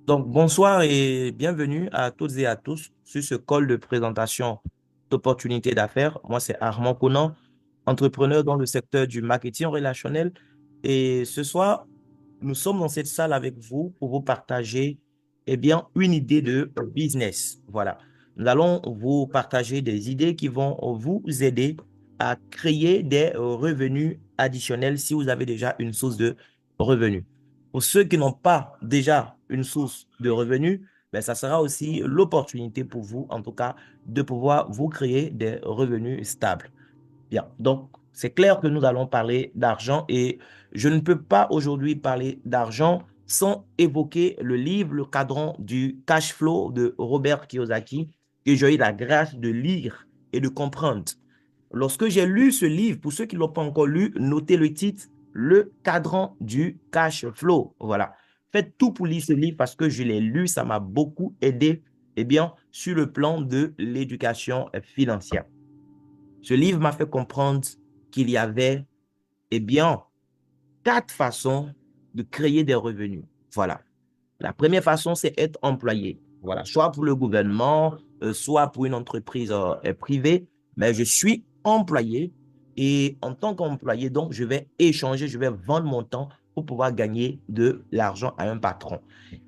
Donc, bonsoir et bienvenue à toutes et à tous sur ce call de présentation d'opportunités d'affaires. Moi, c'est Armand Conan, entrepreneur dans le secteur du marketing relationnel. Et ce soir, nous sommes dans cette salle avec vous pour vous partager, une idée de business. Voilà. Nous allons vous partager des idées qui vont vous aider à créer des revenus additionnels si vous avez déjà une source de revenus. Pour ceux qui n'ont pas déjà une source de revenus, ça sera aussi l'opportunité pour vous, en tout cas, de pouvoir vous créer des revenus stables. Bien, donc c'est clair que nous allons parler d'argent et je ne peux pas aujourd'hui parler d'argent sans évoquer le livre, le cadran du cash flow de Robert Kiyosaki que j'ai eu la grâce de lire et de comprendre. Lorsque j'ai lu ce livre, pour ceux qui ne l'ont pas encore lu, notez le titre, Le cadran du cash flow. Voilà. Faites tout pour lire ce livre parce que je l'ai lu, ça m'a beaucoup aidé, sur le plan de l'éducation financière. Ce livre m'a fait comprendre qu'il y avait, eh bien, quatre façons de créer des revenus. Voilà. La première façon, c'est être employé. Voilà. Soit pour le gouvernement, soit pour une entreprise privée. Mais je suis employé et en tant qu'employé, donc, je vais échanger, je vais vendre mon temps pour pouvoir gagner de l'argent à un patron.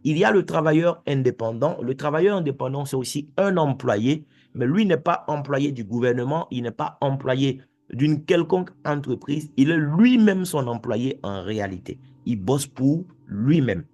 Il y a le travailleur indépendant. Le travailleur indépendant, c'est aussi un employé, mais lui n'est pas employé du gouvernement, il n'est pas employé d'une quelconque entreprise, il est lui-même son employé en réalité. Il bosse pour lui-même.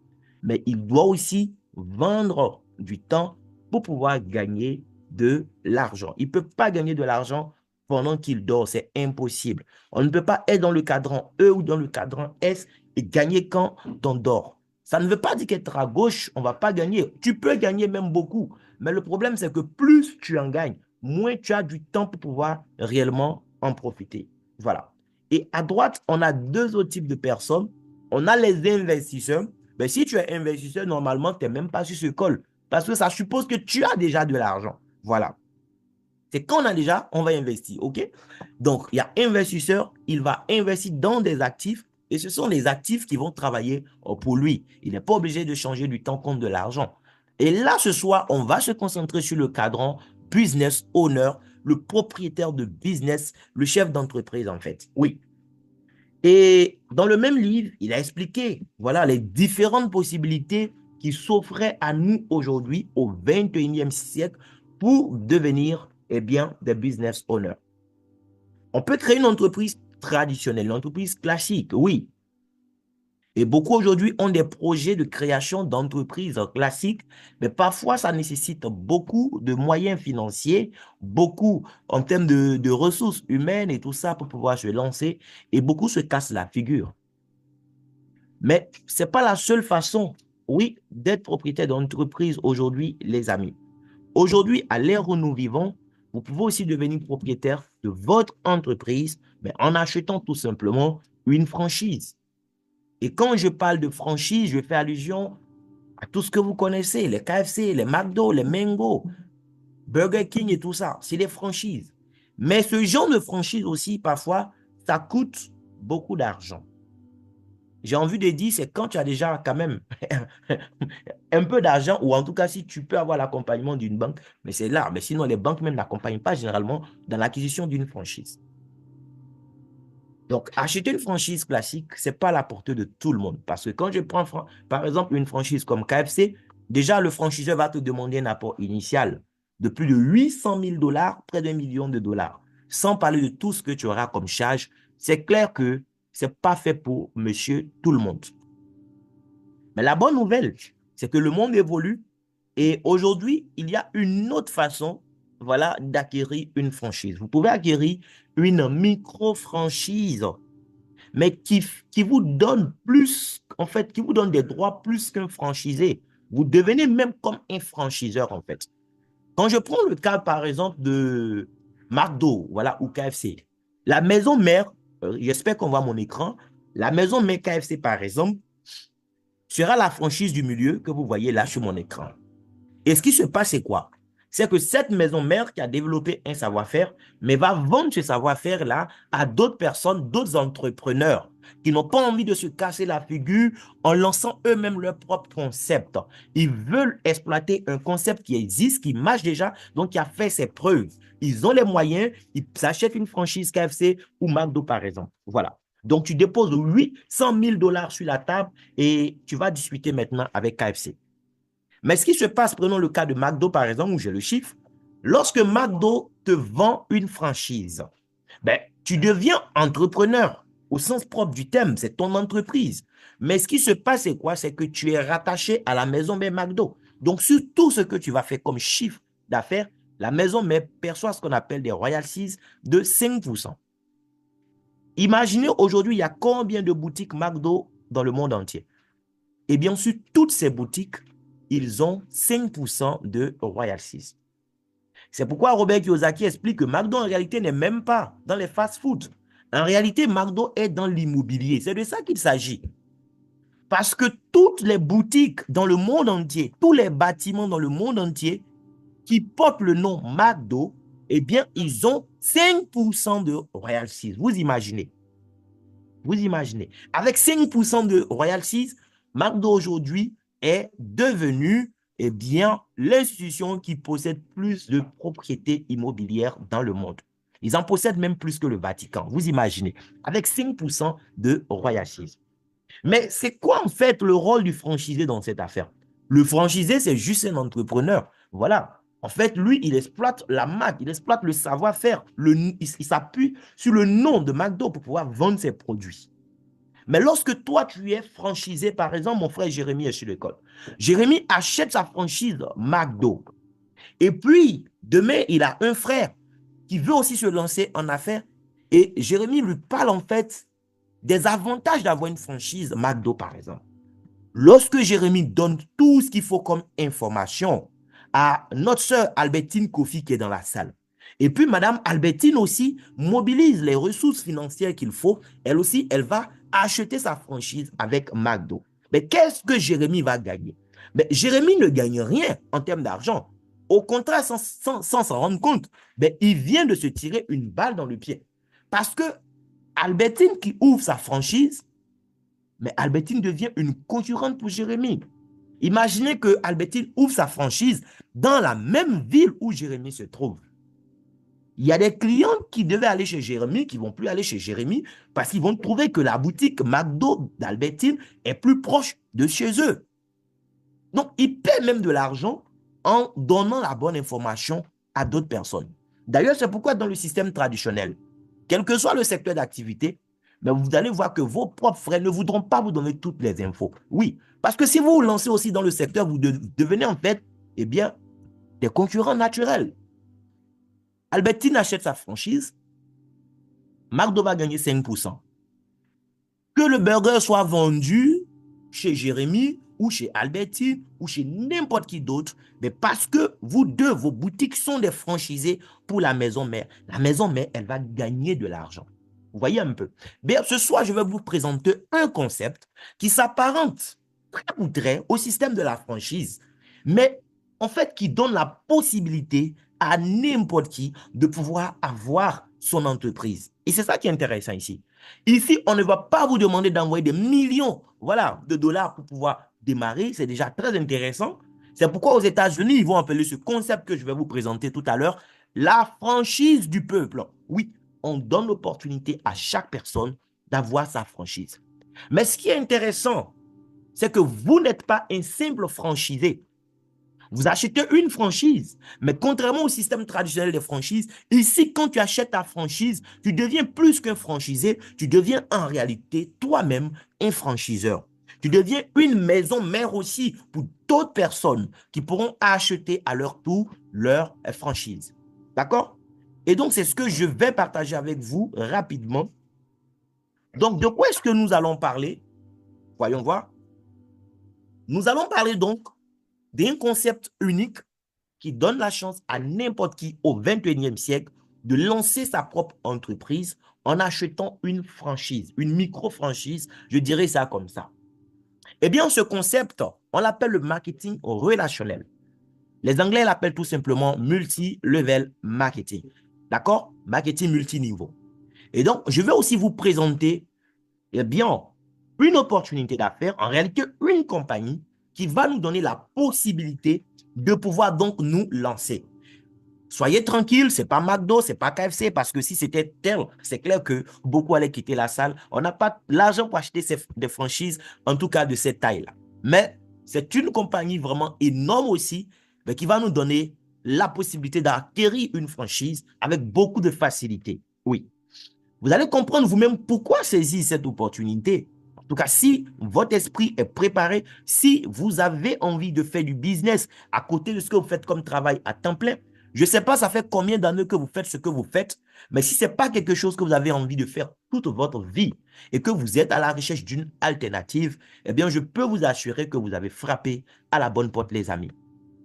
Mais il doit aussi vendre du temps pour pouvoir gagner de l'argent. Il ne peut pas gagner de l'argent pendant qu'il dort, c'est impossible. On ne peut pas être dans le cadran E ou dans le cadran S et gagner quand on dort. Ça ne veut pas dire qu'être à gauche, on ne va pas gagner. Tu peux gagner même beaucoup. Mais le problème, c'est que plus tu en gagnes, moins tu as du temps pour pouvoir réellement en profiter. Voilà. Et à droite, on a deux autres types de personnes. On a les investisseurs. Mais si tu es investisseur, normalement, tu n'es même pas sur ce col. Parce que ça suppose que tu as déjà de l'argent. Voilà. C'est quand on a déjà, on va investir. OK? Donc, il y a investisseur, il va investir dans des actifs et ce sont les actifs qui vont travailler pour lui. Il n'est pas obligé de changer du temps contre de l'argent. Et là, ce soir, on va se concentrer sur le cadran business owner, le propriétaire de business, le chef d'entreprise, en fait. Oui. Et dans le même livre, il a expliqué, voilà, les différentes possibilités qui s'offraient à nous aujourd'hui, au 21e siècle, pour devenir, des business owners. On peut créer une entreprise traditionnelle, une entreprise classique, oui. Et beaucoup aujourd'hui ont des projets de création d'entreprises classiques, mais parfois ça nécessite beaucoup de moyens financiers, beaucoup en termes de ressources humaines et tout ça pour pouvoir se lancer, et beaucoup se cassent la figure. Mais ce n'est pas la seule façon, oui, d'être propriétaire d'entreprise aujourd'hui, les amis. Aujourd'hui, à l'ère où nous vivons, vous pouvez aussi devenir propriétaire de votre entreprise, mais en achetant tout simplement une franchise. Et quand je parle de franchise, je fais allusion à tout ce que vous connaissez, les KFC, les McDo, les Mango, Burger King et tout ça. C'est des franchises. Mais ce genre de franchise aussi, parfois, ça coûte beaucoup d'argent. J'ai envie de dire, c'est quand tu as déjà quand même un peu d'argent, ou en tout cas, si tu peux avoir l'accompagnement d'une banque, mais c'est là. Mais sinon, les banques même n'accompagnent pas généralement dans l'acquisition d'une franchise. Donc, acheter une franchise classique, ce n'est pas à la portée de tout le monde. Parce que quand je prends, par exemple, une franchise comme KFC, déjà, le franchiseur va te demander un apport initial de plus de 800 000 dollars, près d'un million de dollars. Sans parler de tout ce que tu auras comme charge, c'est clair que ce n'est pas fait pour monsieur tout le monde. Mais la bonne nouvelle, c'est que le monde évolue et aujourd'hui, il y a une autre façon, voilà, d'acquérir une franchise. Vous pouvez acquérir une micro-franchise, mais qui vous donne plus, en fait, qui vous donne des droits plus qu'un franchisé. Vous devenez même comme un franchiseur, en fait. Quand je prends le cas, par exemple, de McDo, voilà, ou KFC, la maison mère, j'espère qu'on voit mon écran, la maison mère KFC, par exemple, sera la franchise du milieu que vous voyez là sur mon écran. Et ce qui se passe, c'est quoi? c'est que cette maison mère qui a développé un savoir-faire, mais va vendre ce savoir-faire-là à d'autres personnes, d'autres entrepreneurs qui n'ont pas envie de se casser la figure en lançant eux-mêmes leur propre concept. Ils veulent exploiter un concept qui existe, qui marche déjà, donc qui a fait ses preuves. Ils ont les moyens, ils s'achètent une franchise KFC ou McDo par exemple. Voilà. Donc, tu déposes 800 000 dollars sur la table et tu vas discuter maintenant avec KFC. Mais ce qui se passe, prenons le cas de McDo par exemple, où j'ai le chiffre. Lorsque McDo te vend une franchise, ben, tu deviens entrepreneur au sens propre du terme, c'est ton entreprise. Mais ce qui se passe, c'est quoi? C'est que tu es rattaché à la maison mère McDo. Donc, sur tout ce que tu vas faire comme chiffre d'affaires, la maison mère perçoit ce qu'on appelle des royalties de 5%. Imaginez aujourd'hui, il y a combien de boutiques McDo dans le monde entier? Et bien sûr, toutes ces boutiques, ils ont 5% de royalties. C'est pourquoi Robert Kiyosaki explique que McDo en réalité n'est même pas dans les fast-foods. En réalité, McDo est dans l'immobilier. C'est de ça qu'il s'agit. Parce que toutes les boutiques dans le monde entier, tous les bâtiments dans le monde entier qui portent le nom McDo, eh bien, ils ont 5% de royalties. Vous imaginez? Vous imaginez. Avec 5% de royalties, McDo aujourd'hui est devenu eh bien, l'institution qui possède plus de propriétés immobilières dans le monde. Ils en possèdent même plus que le Vatican. Vous imaginez. Avec 5% de royalties. Mais c'est quoi en fait le rôle du franchisé dans cette affaire? Le franchisé, c'est juste un entrepreneur. Voilà. En fait, lui, il exploite la marque, il exploite le savoir-faire. Il s'appuie sur le nom de McDo pour pouvoir vendre ses produits. Mais lorsque toi, tu es franchisé, par exemple, mon frère Jérémy est chez l'école. Jérémy achète sa franchise McDo. Et puis, demain, il a un frère qui veut aussi se lancer en affaires. Et Jérémy lui parle en fait des avantages d'avoir une franchise McDo, par exemple. Lorsque Jérémy donne tout ce qu'il faut comme information à notre sœur Albertine Kofi qui est dans la salle, et puis Madame Albertine aussi mobilise les ressources financières qu'il faut, elle aussi, elle va acheter sa franchise avec McDo. Mais qu'est-ce que Jérémy va gagner? Mais Jérémy ne gagne rien en termes d'argent. Au contraire, sans s'en rendre compte, mais il vient de se tirer une balle dans le pied. Parce que Albertine qui ouvre sa franchise, mais Albertine devient une concurrente pour Jérémy. Imaginez que Albertine ouvre sa franchise dans la même ville où Jérémy se trouve. Il y a des clients qui devaient aller chez Jérémy, qui ne vont plus aller chez Jérémy parce qu'ils vont trouver que la boutique McDo d'Albertine est plus proche de chez eux. Donc, ils paient même de l'argent en donnant la bonne information à d'autres personnes. D'ailleurs, c'est pourquoi dans le système traditionnel, quel que soit le secteur d'activité, mais vous allez voir que vos propres frères ne voudront pas vous donner toutes les infos. Oui, parce que si vous vous lancez aussi dans le secteur, vous devenez en fait, eh bien, des concurrents naturels. Albertine achète sa franchise, McDo va gagner 5%. Que le burger soit vendu chez Jérémy ou chez Albertine ou chez n'importe qui d'autre, mais parce que vous deux, vos boutiques sont des franchisés pour la maison mère. La maison mère, elle va gagner de l'argent. Vous voyez un peu. Bien, ce soir, je vais vous présenter un concept qui s'apparente très ou très au système de la franchise, mais en fait qui donne la possibilité à n'importe qui de pouvoir avoir son entreprise. Et c'est ça qui est intéressant ici. Ici, on ne va pas vous demander d'envoyer des millions, voilà, de dollars pour pouvoir démarrer. C'est déjà très intéressant. C'est pourquoi aux États-Unis, ils vont appeler ce concept que je vais vous présenter tout à l'heure la franchise du peuple. Oui, on donne l'opportunité à chaque personne d'avoir sa franchise. Mais ce qui est intéressant, c'est que vous n'êtes pas un simple franchisé. Vous achetez une franchise, mais contrairement au système traditionnel des franchises, ici, quand tu achètes ta franchise, tu deviens plus qu'un franchisé, tu deviens en réalité toi-même un franchiseur. Tu deviens une maison mère aussi pour d'autres personnes qui pourront acheter à leur tour leur franchise. D'accord? Et donc, c'est ce que je vais partager avec vous rapidement. Donc, de quoi est-ce que nous allons parler? Voyons voir. Nous allons parler donc d'un concept unique qui donne la chance à n'importe qui au 21e siècle de lancer sa propre entreprise en achetant une franchise, une micro-franchise, je dirais ça comme ça. Eh bien, ce concept, on l'appelle le marketing relationnel. Les Anglais l'appellent tout simplement multi-level marketing. D'accord? Marketing multiniveau. Et donc, je vais aussi vous présenter, eh bien, une opportunité d'affaires, en réalité, une compagnie qui va nous donner la possibilité de pouvoir donc nous lancer. Soyez tranquille, c'est pas McDo, c'est pas KFC, parce que si c'était tel, c'est clair que beaucoup allaient quitter la salle. On n'a pas l'argent pour acheter des franchises, en tout cas de cette taille-là. Mais c'est une compagnie vraiment énorme aussi, mais qui va nous donner la possibilité d'acquérir une franchise avec beaucoup de facilité. Oui. Vous allez comprendre vous-même pourquoi saisir cette opportunité. En tout cas, si votre esprit est préparé, si vous avez envie de faire du business à côté de ce que vous faites comme travail à temps plein, je ne sais pas ça fait combien d'années que vous faites ce que vous faites, mais si ce n'est pas quelque chose que vous avez envie de faire toute votre vie et que vous êtes à la recherche d'une alternative, eh bien, je peux vous assurer que vous avez frappé à la bonne porte, les amis.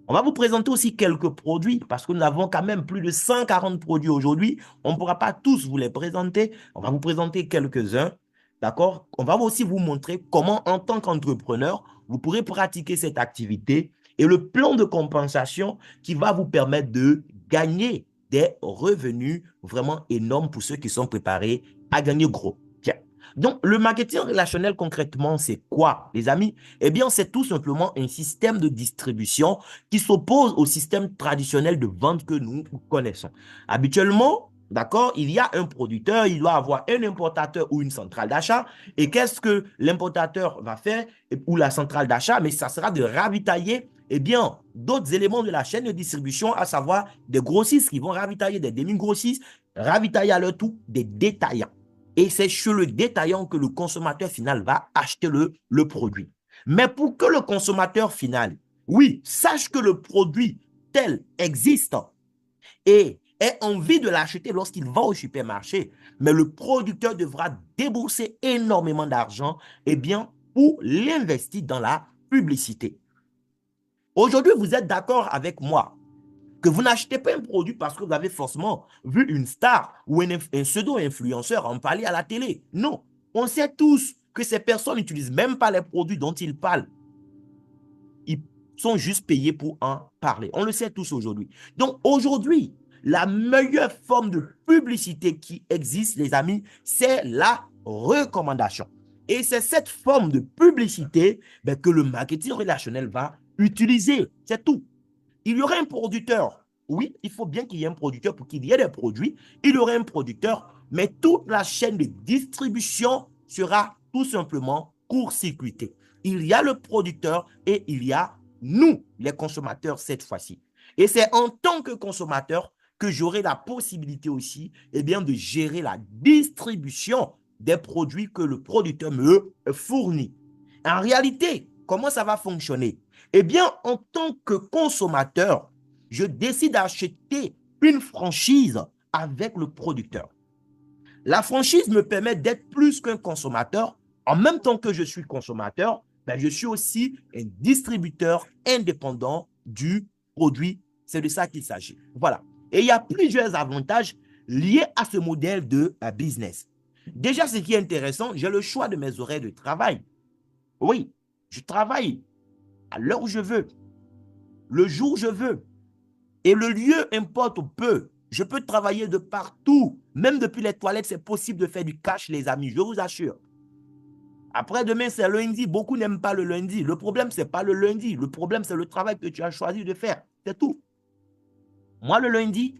On va vous présenter aussi quelques produits parce que nous avons quand même plus de 140 produits aujourd'hui. On ne pourra pas tous vous les présenter. On va vous présenter quelques-uns. D'accord? On va aussi vous montrer comment, en tant qu'entrepreneur, vous pourrez pratiquer cette activité et le plan de compensation qui va vous permettre de gagner des revenus vraiment énormes pour ceux qui sont préparés à gagner gros. Tiens. Donc, le marketing relationnel, concrètement, c'est quoi, les amis? Eh bien, c'est tout simplement un système de distribution qui s'oppose au système traditionnel de vente que nous connaissons. Habituellement, d'accord, il y a un producteur, il doit avoir un importateur ou une centrale d'achat. Et qu'est-ce que l'importateur va faire ou la centrale d'achat? Mais ça sera de ravitailler eh bien, d'autres éléments de la chaîne de distribution, à savoir des grossistes qui vont ravitailler des demi-grossistes, ravitailler à leur tour des détaillants. Et c'est chez le détaillant que le consommateur final va acheter le produit. Mais pour que le consommateur final, oui, sache que le produit tel existe et ait envie de l'acheter lorsqu'il va au supermarché, mais le producteur devra débourser énormément d'argent eh bien, pour l'investir dans la publicité. Aujourd'hui, vous êtes d'accord avec moi que vous n'achetez pas un produit parce que vous avez forcément vu une star ou un pseudo-influenceur en parler à la télé. Non, on sait tous que ces personnes n'utilisent même pas les produits dont ils parlent. Ils sont juste payés pour en parler. On le sait tous aujourd'hui. Donc aujourd'hui, la meilleure forme de publicité qui existe, les amis, c'est la recommandation. Et c'est cette forme de publicité que le marketing relationnel va utiliser. C'est tout. Il y aurait un producteur. Oui, il faut bien qu'il y ait un producteur pour qu'il y ait des produits. Il y aurait un producteur, mais toute la chaîne de distribution sera tout simplement court-circuitée. Il y a le producteur et il y a nous, les consommateurs, cette fois-ci. Et c'est en tant que consommateur que j'aurai la possibilité aussi eh bien, de gérer la distribution des produits que le producteur me fournit. En réalité, comment ça va fonctionner? Eh bien, en tant que consommateur, je décide d'acheter une franchise avec le producteur. La franchise me permet d'être plus qu'un consommateur. En même temps que je suis consommateur, je suis aussi un distributeur indépendant du produit. C'est de ça qu'il s'agit. Voilà. Et il y a plusieurs avantages liés à ce modèle de business. Déjà, ce qui est intéressant, j'ai le choix de mes horaires de travail. Oui, je travaille à l'heure où je veux, le jour où je veux. Et le lieu importe peu. Je peux travailler de partout. Même depuis les toilettes, c'est possible de faire du cash, les amis, je vous assure. Après demain, c'est lundi. Beaucoup n'aiment pas le lundi. Le problème, ce n'est pas le lundi. Le problème, c'est le travail que tu as choisi de faire. C'est tout. Moi, le lundi,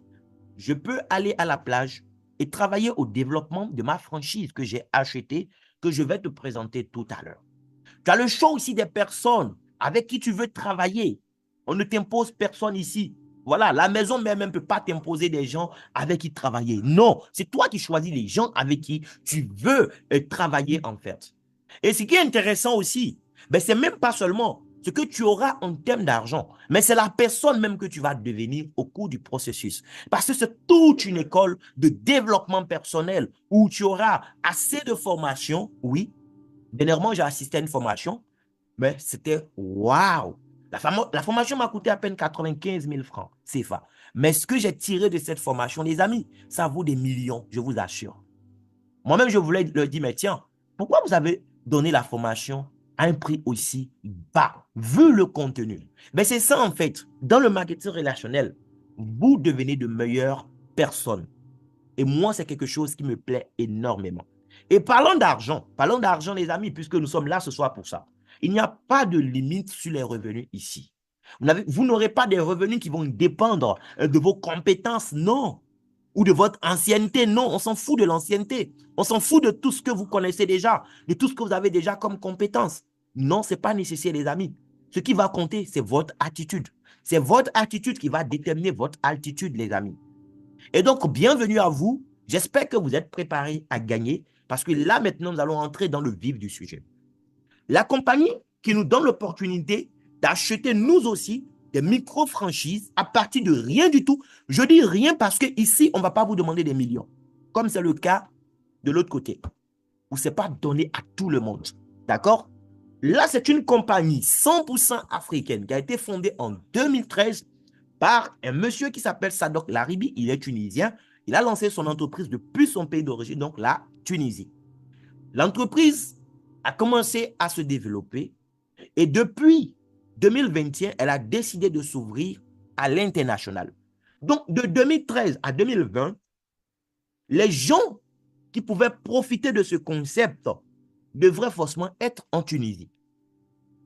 je peux aller à la plage et travailler au développement de ma franchise que j'ai achetée, que je vais te présenter tout à l'heure. Tu as le choix aussi des personnes avec qui tu veux travailler. On ne t'impose personne ici. Voilà, la maison même ne peut pas t'imposer des gens avec qui travailler. Non, c'est toi qui choisis les gens avec qui tu veux travailler en fait. Et ce qui est intéressant aussi, c'est même pas seulement ce que tu auras en termes d'argent, mais c'est la personne même que tu vas devenir au cours du processus. Parce que c'est toute une école de développement personnel où tu auras assez de formation, oui. Dernièrement, j'ai assisté à une formation, mais c'était waouh! La formation m'a coûté à peine 95 000 francs, CFA. Mais ce que j'ai tiré de cette formation, les amis, ça vaut des millions, je vous assure. Moi-même, je voulais leur dire, mais tiens, pourquoi vous avez donné la formation à un prix aussi bas, vu le contenu. Mais c'est ça en fait. Dans le marketing relationnel, vous devenez de meilleures personnes. Et moi, c'est quelque chose qui me plaît énormément. Et parlons d'argent les amis, puisque nous sommes là ce soir pour ça. Il n'y a pas de limite sur les revenus ici. Vous n'aurez pas des revenus qui vont dépendre de vos compétences, non. Ou de votre ancienneté, non. On s'en fout de l'ancienneté. On s'en fout de tout ce que vous connaissez déjà, de tout ce que vous avez déjà comme compétences. Non, ce n'est pas nécessaire, les amis. Ce qui va compter, c'est votre attitude. C'est votre attitude qui va déterminer votre altitude, les amis. Et donc, bienvenue à vous. J'espère que vous êtes préparés à gagner parce que là, maintenant, nous allons entrer dans le vif du sujet. La compagnie qui nous donne l'opportunité d'acheter nous aussi des micro-franchises à partir de rien du tout. Je dis rien parce qu'ici, on ne va pas vous demander des millions, comme c'est le cas de l'autre côté, où ce n'est pas donné à tout le monde. D'accord? Là, c'est une compagnie 100% africaine qui a été fondée en 2013 par un monsieur qui s'appelle Sadok Laribi. Il est tunisien. Il a lancé son entreprise depuis son pays d'origine, donc la Tunisie. L'entreprise a commencé à se développer et depuis 2021, elle a décidé de s'ouvrir à l'international. Donc, de 2013 à 2020, les gens qui pouvaient profiter de ce concept devraient forcément être en Tunisie.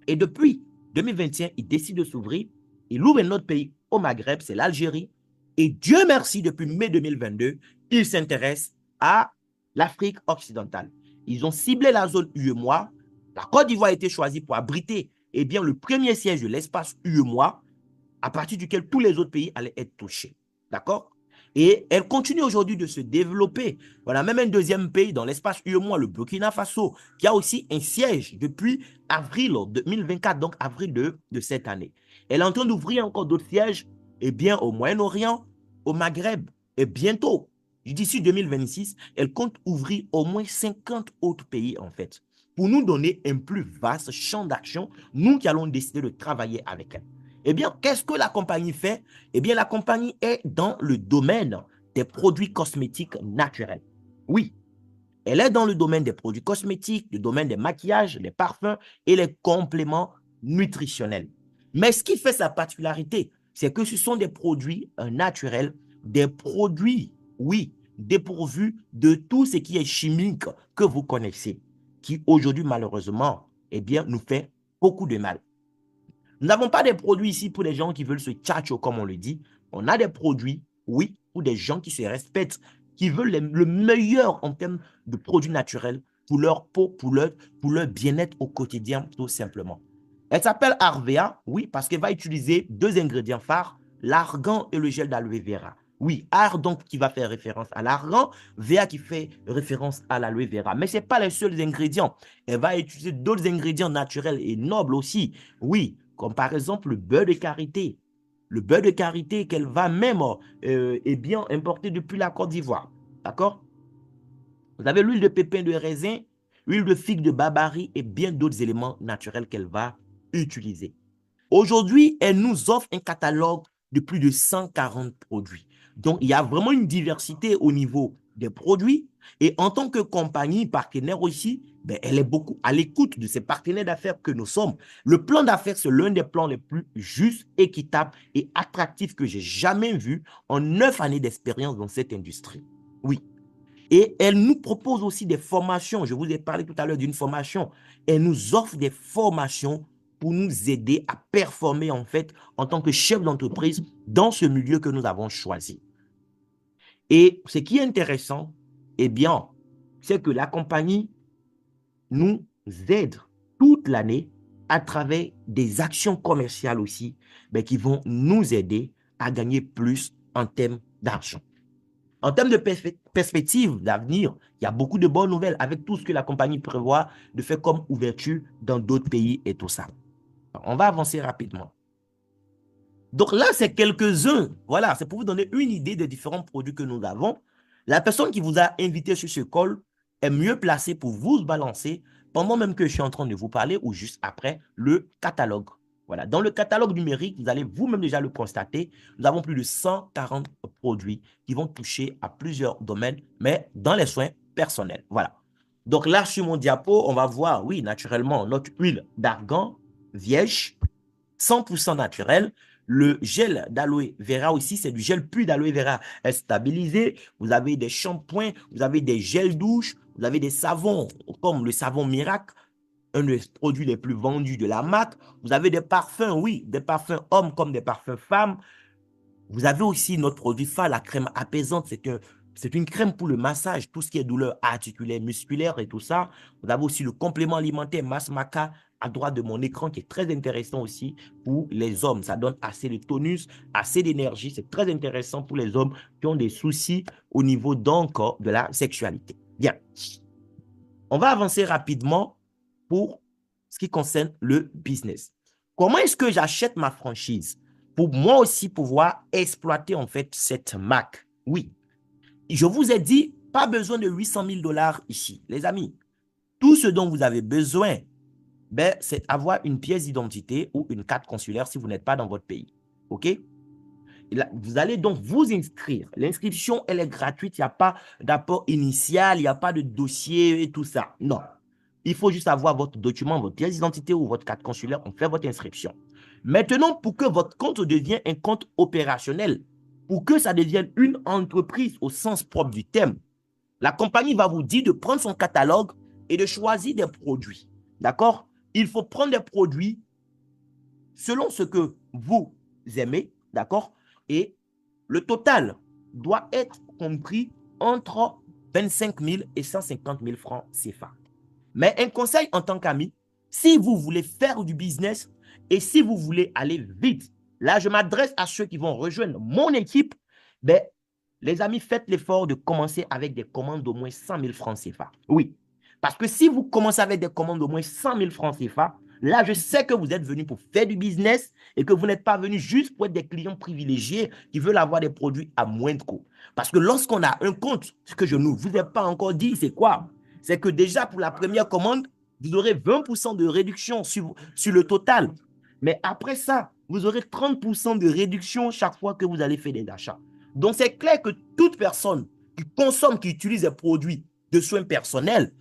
Et depuis 2021, il décide de s'ouvrir. Il ouvre un autre pays au Maghreb, c'est l'Algérie. Et Dieu merci, depuis mai 2022, il s'intéresse à l'Afrique occidentale. Ils ont ciblé la zone UEMOA. La Côte d'Ivoire a été choisie pour abriter le premier siège de l'espace UEMOA, à partir duquel tous les autres pays allaient être touchés. D'accord? Et elle continue aujourd'hui de se développer. Voilà, même un deuxième pays dans l'espace UEMOA, le Burkina Faso, qui a aussi un siège depuis avril 2024, donc avril de cette année. Elle est en train d'ouvrir encore d'autres sièges au Moyen-Orient, au Maghreb. Et bientôt, d'ici 2026, elle compte ouvrir au moins 50 autres pays, en fait, pour nous donner un plus vaste champ d'action, nous qui allons décider de travailler avec elle. Eh bien, qu'est-ce que la compagnie fait? Eh bien, la compagnie est dans le domaine des produits cosmétiques naturels. Oui, elle est dans le domaine des produits cosmétiques, le domaine des maquillages, les parfums et les compléments nutritionnels. Mais ce qui fait sa particularité, c'est que ce sont des produits naturels, des produits, oui, dépourvus de tout ce qui est chimique que vous connaissez, qui aujourd'hui, malheureusement, nous fait beaucoup de mal. Nous n'avons pas des produits ici pour les gens qui veulent se tchatcho, comme on le dit. On a des produits, oui, pour des gens qui se respectent, qui veulent le meilleur en termes de produits naturels pour leur peau, pour leur bien-être au quotidien, tout simplement. Elle s'appelle Arvea, oui, parce qu'elle va utiliser deux ingrédients phares, l'argan et le gel d'aloe vera. Oui, Ar donc qui va faire référence à l'argan, Vea qui fait référence à l'aloe vera. Mais ce n'est pas les seuls ingrédients. Elle va utiliser d'autres ingrédients naturels et nobles aussi. Oui, comme par exemple le beurre de karité. Le beurre de karité qu'elle va même importer depuis la Côte d'Ivoire. D'accord? Vous avez l'huile de pépin de raisin, l'huile de figue de barbarie et bien d'autres éléments naturels qu'elle va utiliser. Aujourd'hui, elle nous offre un catalogue de plus de 140 produits. Donc, il y a vraiment une diversité au niveau des produits. Et en tant que compagnie partenaire aussi, elle est beaucoup à l'écoute de ces partenaires d'affaires que nous sommes. Le plan d'affaires, c'est l'un des plans les plus justes, équitables et attractifs que j'ai jamais vu en 9 années d'expérience dans cette industrie. Oui. Et elle nous propose aussi des formations. Je vous ai parlé tout à l'heure d'une formation. Elle nous offre des formations pour nous aider à performer en fait en tant que chef d'entreprise dans ce milieu que nous avons choisi. Et ce qui est intéressant, c'est que la compagnie nous aide toute l'année à travers des actions commerciales aussi, qui vont nous aider à gagner plus en termes d'argent. En termes de perspective d'avenir, il y a beaucoup de bonnes nouvelles avec tout ce que la compagnie prévoit de faire comme ouverture dans d'autres pays et tout ça. On va avancer rapidement. Donc là, c'est quelques-uns. Voilà, c'est pour vous donner une idée des différents produits que nous avons. La personne qui vous a invité sur ce call est mieux placée pour vous balancer pendant même que je suis en train de vous parler ou juste après le catalogue. Voilà, dans le catalogue numérique, vous allez vous-même déjà le constater, nous avons plus de 140 produits qui vont toucher à plusieurs domaines, mais dans les soins personnels. Voilà. Donc là, sur mon diapo, on va voir, oui, naturellement, notre huile d'argan vierge, 100% naturel. Le gel d'aloe vera aussi, c'est du gel pur d'aloe vera stabilisé. Vous avez des shampoings, vous avez des gels douche, vous avez des savons comme le savon miracle, un des produits les plus vendus de la marque. Vous avez des parfums, oui, des parfums hommes comme des parfums femmes. Vous avez aussi notre produit phare, la crème apaisante. C'est une crème pour le massage, tout ce qui est douleur articulaire, musculaire et tout ça. Vous avez aussi le complément alimentaire Mass Maca à droite de mon écran qui est très intéressant aussi pour les hommes. Ça donne assez de tonus, assez d'énergie. C'est très intéressant pour les hommes qui ont des soucis au niveau donc de la sexualité. Bien, on va avancer rapidement pour ce qui concerne le business. Comment est-ce que j'achète ma franchise? Pour moi aussi pouvoir exploiter en fait cette marque. Oui, je vous ai dit, pas besoin de 800 000 dollars ici. Les amis, tout ce dont vous avez besoin, ben, c'est avoir une pièce d'identité ou une carte consulaire si vous n'êtes pas dans votre pays. OK? Et là, vous allez donc vous inscrire. L'inscription, elle est gratuite. Il n'y a pas d'apport initial, il n'y a pas de dossier et tout ça. Non. Il faut juste avoir votre document, votre pièce d'identité ou votre carte consulaire. On fait votre inscription. Maintenant, pour que votre compte devienne un compte opérationnel, pour que ça devienne une entreprise au sens propre du terme, la compagnie va vous dire de prendre son catalogue et de choisir des produits. D'accord? Il faut prendre des produits selon ce que vous aimez, d'accord? Et le total doit être compris entre 25 000 et 150 000 francs CFA. Mais un conseil en tant qu'ami, si vous voulez faire du business et si vous voulez aller vite, là, je m'adresse à ceux qui vont rejoindre mon équipe, ben, les amis, faites l'effort de commencer avec des commandes d'au moins 100 000 francs CFA. Oui, parce que si vous commencez avec des commandes d'au moins 100 000 francs CFA, là, je sais que vous êtes venu pour faire du business et que vous n'êtes pas venu juste pour être des clients privilégiés qui veulent avoir des produits à moindre coût. Parce que lorsqu'on a un compte, ce que je ne vous ai pas encore dit, c'est quoi? C'est que déjà pour la première commande, vous aurez 20% de réduction sur le total. Mais après ça, vous aurez 30% de réduction chaque fois que vous allez faire des achats. Donc, c'est clair que toute personne qui consomme, qui utilise des produits de soins personnels,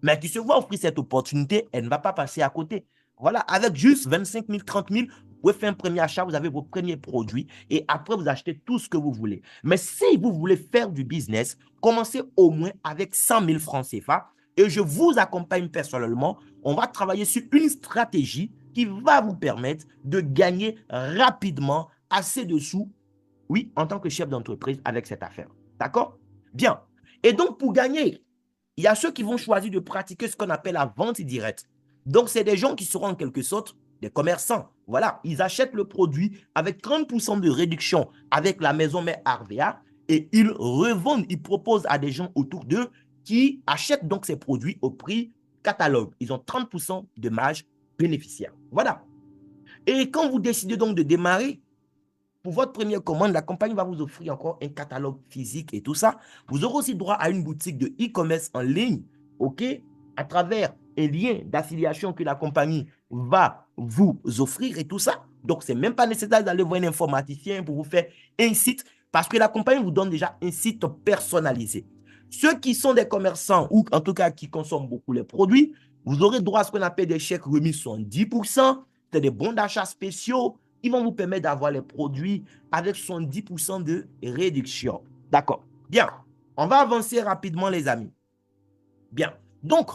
mais qui se voit offrir cette opportunité, elle ne va pas passer à côté. Voilà, avec juste 25 000, 30 000, vous pouvez faire un premier achat, vous avez vos premiers produits et après, vous achetez tout ce que vous voulez. Mais si vous voulez faire du business, commencez au moins avec 100 000 francs CFA et je vous accompagne personnellement. On va travailler sur une stratégie qui va vous permettre de gagner rapidement assez de sous, oui, en tant que chef d'entreprise avec cette affaire. D'accord? Bien. Et donc, pour gagner, il y a ceux qui vont choisir de pratiquer ce qu'on appelle la vente directe. Donc, c'est des gens qui seront en quelque sorte des commerçants. Voilà, ils achètent le produit avec 30% de réduction avec la maison mère RVA et ils revendent, ils proposent à des gens autour d'eux qui achètent donc ces produits au prix catalogue. Ils ont 30% de marge bénéficiaire. Voilà. Et quand vous décidez donc de démarrer, pour votre première commande, la compagnie va vous offrir encore un catalogue physique et tout ça. Vous aurez aussi droit à une boutique de e-commerce en ligne, OK, à travers un lien d'affiliation que la compagnie va vous offrir et tout ça. Donc, ce n'est même pas nécessaire d'aller voir un informaticien pour vous faire un site parce que la compagnie vous donne déjà un site personnalisé. Ceux qui sont des commerçants ou en tout cas qui consomment beaucoup les produits, vous aurez droit à ce qu'on appelle des chèques remis sur 10%, c'est des bons d'achat spéciaux, ils vont vous permettre d'avoir les produits avec 70% de réduction. D'accord. Bien. On va avancer rapidement, les amis. Bien. Donc,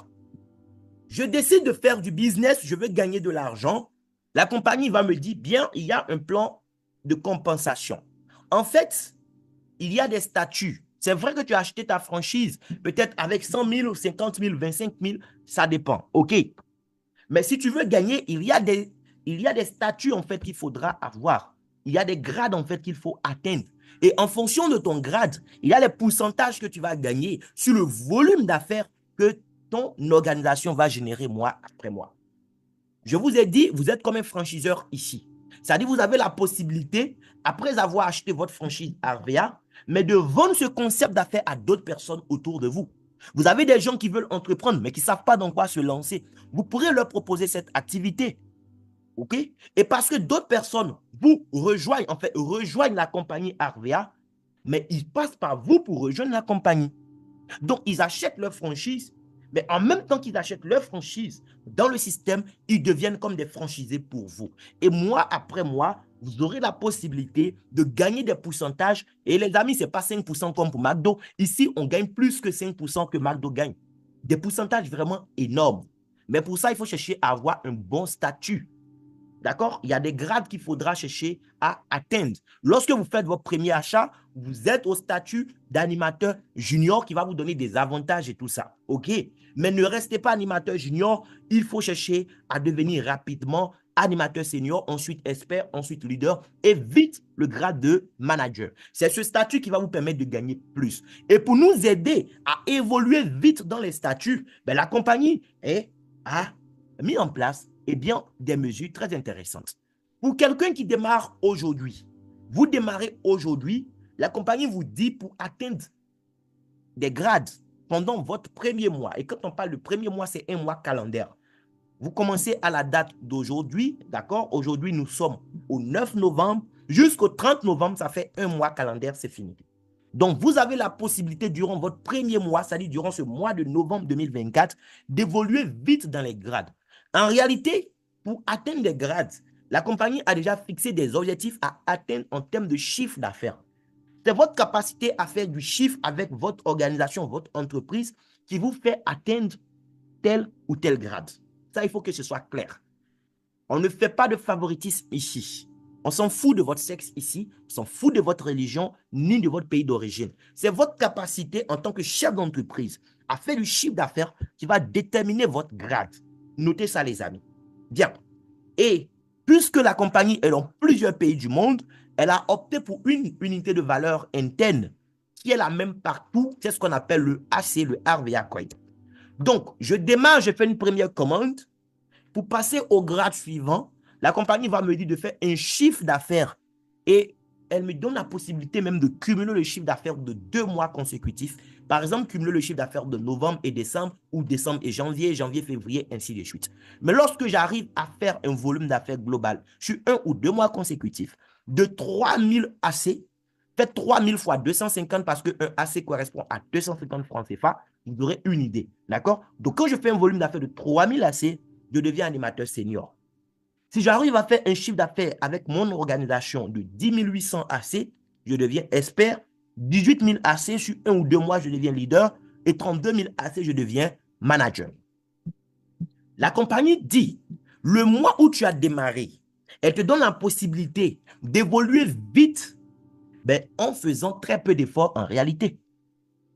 je décide de faire du business, je veux gagner de l'argent. La compagnie va me dire, bien, il y a un plan de compensation. En fait, il y a des statuts. C'est vrai que tu as acheté ta franchise, peut-être avec 100 000, 50 000, 25 000, ça dépend. OK. Mais si tu veux gagner, il y a des statuts en fait qu'il faudra avoir. Il y a des grades en fait qu'il faut atteindre. Et en fonction de ton grade, il y a les pourcentages que tu vas gagner sur le volume d'affaires que ton organisation va générer mois après mois. Je vous ai dit, vous êtes comme un franchiseur ici. C'est-à-dire vous avez la possibilité, après avoir acheté votre franchise RVA, mais de vendre ce concept d'affaires à d'autres personnes autour de vous. Vous avez des gens qui veulent entreprendre, mais qui ne savent pas dans quoi se lancer. Vous pourrez leur proposer cette activité. OK? Et parce que d'autres personnes vous rejoignent, en fait, rejoignent la compagnie RVA, mais ils passent par vous pour rejoindre la compagnie. Donc, ils achètent leur franchise, Mais en même temps qu'ils achètent leur franchise dans le système, ils deviennent comme des franchisés pour vous. Et mois après mois, vous aurez la possibilité de gagner des pourcentages. Et les amis, ce n'est pas 5% comme pour McDo. Ici, on gagne plus que 5% que McDo gagne. Des pourcentages vraiment énormes. Mais pour ça, il faut chercher à avoir un bon statut. D'accord? Il y a des grades qu'il faudra chercher à atteindre. Lorsque vous faites votre premier achat, vous êtes au statut d'animateur junior qui va vous donner des avantages et tout ça. OK? Mais ne restez pas animateur junior. Il faut chercher à devenir rapidement animateur senior, ensuite expert, ensuite leader et vite le grade de manager. C'est ce statut qui va vous permettre de gagner plus. Et pour nous aider à évoluer vite dans les statuts, ben, la compagnie a mis en place des mesures très intéressantes. Pour quelqu'un qui démarre aujourd'hui, vous démarrez aujourd'hui, la compagnie vous dit pour atteindre des grades pendant votre premier mois. Et quand on parle de premier mois, c'est un mois calendaire. Vous commencez à la date d'aujourd'hui, d'accord? Aujourd'hui, nous sommes au 9 novembre. Jusqu'au 30 novembre, ça fait un mois calendaire, c'est fini. Donc, vous avez la possibilité durant votre premier mois, c'est-à-dire durant ce mois de novembre 2024, d'évoluer vite dans les grades. En réalité, pour atteindre des grades, la compagnie a déjà fixé des objectifs à atteindre en termes de chiffre d'affaires. C'est votre capacité à faire du chiffre avec votre organisation, votre entreprise, qui vous fait atteindre tel ou tel grade. Ça, il faut que ce soit clair. On ne fait pas de favoritisme ici. On s'en fout de votre sexe ici, on s'en fout de votre religion, ni de votre pays d'origine. C'est votre capacité en tant que chef d'entreprise à faire du chiffre d'affaires qui va déterminer votre grade. Notez ça, les amis. Bien. Et puisque la compagnie est dans plusieurs pays du monde, elle a opté pour une unité de valeur interne qui est la même partout. C'est ce qu'on appelle le AC, le RVA Coin. Donc, je démarre, je fais une première commande. Pour passer au grade suivant, la compagnie va me dire de faire un chiffre d'affaires et elle me donne la possibilité même de cumuler le chiffre d'affaires de 2 mois consécutifs. Par exemple, cumuler le chiffre d'affaires de novembre et décembre ou décembre et janvier, janvier, février, ainsi de suite. Mais lorsque j'arrive à faire un volume d'affaires global sur 1 ou 2 mois consécutifs de 3000 AC, faites 3000 fois 250 parce qu'un AC correspond à 250 francs CFA, vous aurez une idée. D'accord? Donc, quand je fais un volume d'affaires de 3000 AC, je deviens animateur senior. Si j'arrive à faire un chiffre d'affaires avec mon organisation de 10 800 AC, je deviens expert. 18 000 AC sur 1 ou 2 mois, je deviens leader. Et 32 000 AC, je deviens manager. La compagnie dit, le mois où tu as démarré, elle te donne la possibilité d'évoluer vite en faisant très peu d'efforts en réalité.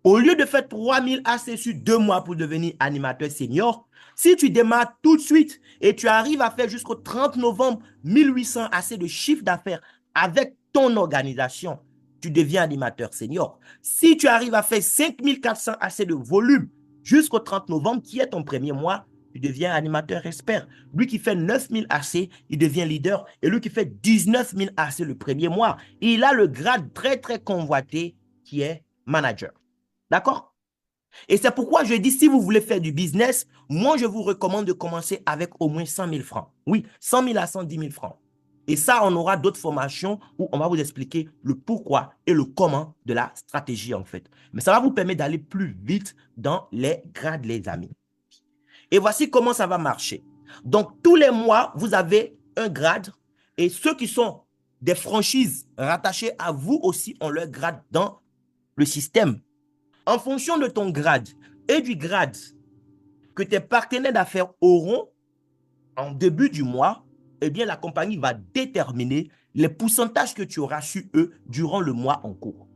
Au lieu de faire 3000 AC sur 2 mois pour devenir animateur senior, si tu démarres tout de suite et tu arrives à faire jusqu'au 30 novembre 1800 AC de chiffre d'affaires avec ton organisation, tu deviens animateur senior. Si tu arrives à faire 5400 AC de volume jusqu'au 30 novembre, qui est ton premier mois, tu deviens animateur expert. Lui qui fait 9000 AC, il devient leader. Et lui qui fait 19 000 AC le premier mois, il a le grade très, très convoité qui est manager. D'accord? Et c'est pourquoi je dis, si vous voulez faire du business, moi, je vous recommande de commencer avec au moins 100 000 francs. Oui, 100 000 à 110 000 francs. Et ça, on aura d'autres formations où on va vous expliquer le pourquoi et le comment de la stratégie, en fait. Mais ça va vous permettre d'aller plus vite dans les grades, les amis. Et voici comment ça va marcher. Donc, tous les mois, vous avez un grade et ceux qui sont des franchises rattachées à vous aussi ont leur grade dans le système. En fonction de ton grade et du grade que tes partenaires d'affaires auront en début du mois, eh bien, la compagnie va déterminer les pourcentages que tu auras sur eux durant le mois en cours.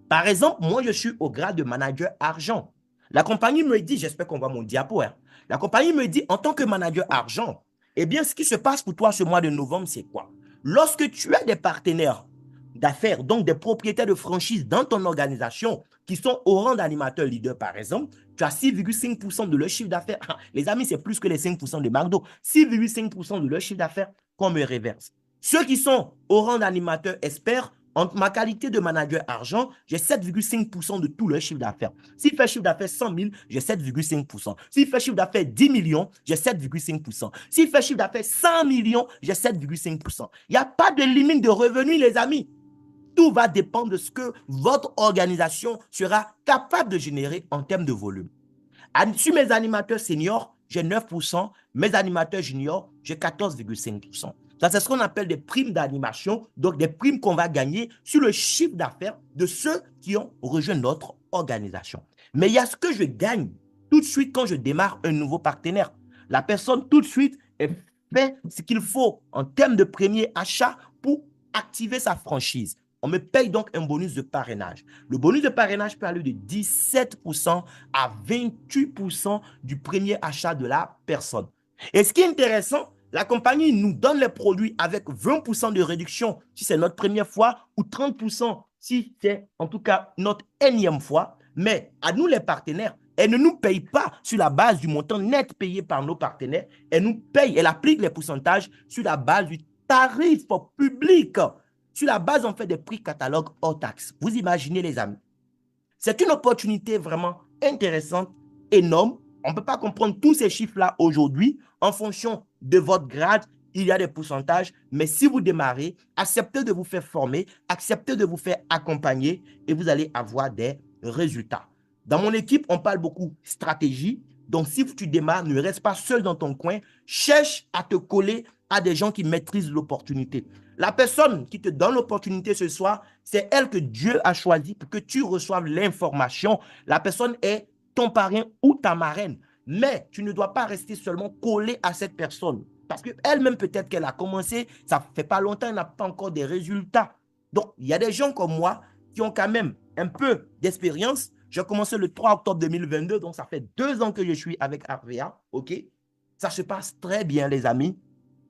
Par exemple, moi, je suis au grade de manager argent. La compagnie me dit, j'espère qu'on voit mon diapo, hein. La compagnie me dit, en tant que manager argent, eh bien, ce qui se passe pour toi ce mois de novembre, c'est quoi? Lorsque tu as des partenaires d'affaires, donc des propriétaires de franchise dans ton organisation qui sont au rang d'animateur leader, par exemple, tu as 6,5% de leur chiffre d'affaires. Les amis, c'est plus que les 5% de McDo. 6,5% de leur chiffre d'affaires qu'on me reverse. Ceux qui sont au rang d'animateur expert, en ma qualité de manager argent, j'ai 7,5% de tout leur chiffre d'affaires. S'il fait chiffre d'affaires 100 000, j'ai 7,5%. S'il fait chiffre d'affaires 10 millions, j'ai 7,5%. S'il fait chiffre d'affaires 100 millions, j'ai 7,5%. Il n'y a pas de limite de revenus, les amis. Tout va dépendre de ce que votre organisation sera capable de générer en termes de volume. Sur mes animateurs seniors, j'ai 9%. Mes animateurs juniors, j'ai 14,5%. Ça, c'est ce qu'on appelle des primes d'animation, donc des primes qu'on va gagner sur le chiffre d'affaires de ceux qui ont rejoint notre organisation. Mais il y a ce que je gagne tout de suite quand je démarre un nouveau partenaire. La personne, tout de suite, fait ce qu'il faut en termes de premier achat pour activer sa franchise. On me paye donc un bonus de parrainage. Le bonus de parrainage peut aller de 17% à 28% du premier achat de la personne. Et ce qui est intéressant, la compagnie nous donne les produits avec 20% de réduction si c'est notre première fois ou 30% si c'est en tout cas notre énième fois. Mais à nous les partenaires, elle ne nous paye pas sur la base du montant net payé par nos partenaires. Elle nous paye, elle applique les pourcentages sur la base du tarif public, sur la base en fait des prix catalogues hors taxes. Vous imaginez les amis. C'est une opportunité vraiment intéressante, énorme. On ne peut pas comprendre tous ces chiffres-là aujourd'hui. En fonction de votre grade, il y a des pourcentages. Mais si vous démarrez, acceptez de vous faire former, acceptez de vous faire accompagner et vous allez avoir des résultats. Dans mon équipe, on parle beaucoup stratégie. Donc, si tu démarres, ne reste pas seul dans ton coin. Cherche à te coller à des gens qui maîtrisent l'opportunité. La personne qui te donne l'opportunité ce soir, c'est elle que Dieu a choisi pour que tu reçoives l'information. La personne est ton parrain ou ta marraine. Mais tu ne dois pas rester seulement collé à cette personne. Parce qu'elle-même, peut-être qu'elle a commencé, ça ne fait pas longtemps, elle n'a pas encore des résultats. Donc, il y a des gens comme moi qui ont quand même un peu d'expérience. J'ai commencé le 3 octobre 2022, donc ça fait 2 ans que je suis avec RVA. OK? Ça se passe très bien, les amis.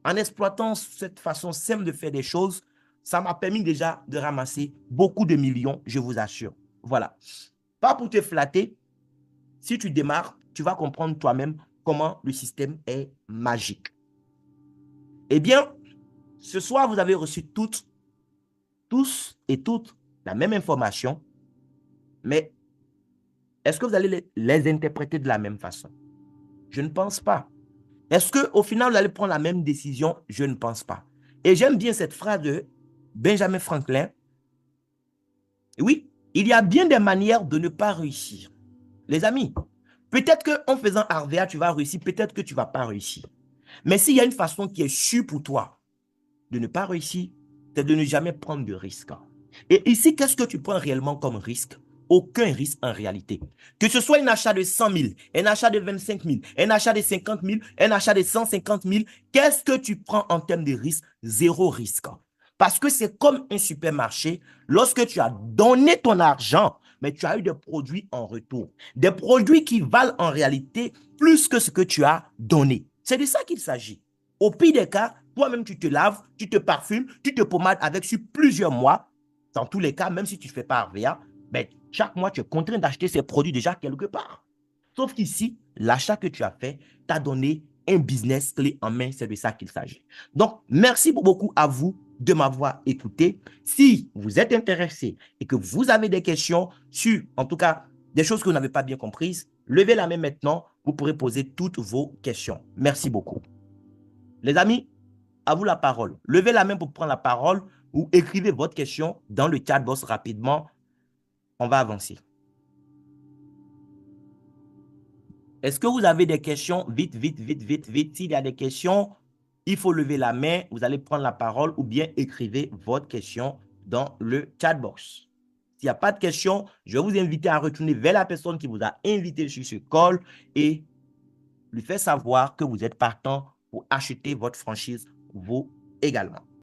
En exploitant cette façon simple de faire des choses, ça m'a permis déjà de ramasser beaucoup de millions, je vous assure. Voilà. Pas pour te flatter, si tu démarres, tu vas comprendre toi-même comment le système est magique. Eh bien, ce soir, vous avez reçu tous et toutes la même information, mais est-ce que vous allez les interpréter de la même façon? Je ne pense pas. Est-ce qu'au final, vous allez prendre la même décision? Je ne pense pas. Et j'aime bien cette phrase de Benjamin Franklin. Oui, il y a bien des manières de ne pas réussir. Les amis, peut-être qu'en faisant RVA, tu vas réussir, peut-être que tu ne vas pas réussir. Mais s'il y a une façon qui est sûre pour toi de ne pas réussir, c'est de ne jamais prendre de risque. Et ici, qu'est-ce que tu prends réellement comme risque? Aucun risque en réalité. Que ce soit un achat de 100 000, un achat de 25 000, un achat de 50 000, un achat de 150 000, qu'est-ce que tu prends en termes de risque? Zéro risque. Parce que c'est comme un supermarché. Lorsque tu as donné ton argent, mais tu as eu des produits en retour. Des produits qui valent en réalité plus que ce que tu as donné. C'est de ça qu'il s'agit. Au pire des cas, toi-même, tu te laves, tu te parfumes, tu te pommades avec sur plusieurs mois. Dans tous les cas, même si tu ne fais pas RVA, ben, chaque mois, tu es contraint d'acheter ces produits déjà quelque part. Sauf qu'ici, l'achat que tu as fait t'a donné un business clé en main. C'est de ça qu'il s'agit. Donc, merci beaucoup à vous de m'avoir écouté. Si vous êtes intéressé et que vous avez des questions sur, en tout cas, des choses que vous n'avez pas bien comprises, levez la main maintenant. Vous pourrez poser toutes vos questions. Merci beaucoup. Les amis, à vous la parole. Levez la main pour prendre la parole ou écrivez votre question dans le chat box rapidement. On va avancer. Est-ce que vous avez des questions? Vite, vite, vite, vite, vite. S'il y a des questions, il faut lever la main. Vous allez prendre la parole ou bien écrivez votre question dans le chat box. S'il n'y a pas de questions, je vais vous inviter à retourner vers la personne qui vous a invité sur ce call et lui faire savoir que vous êtes partant pour acheter votre franchise, vous également.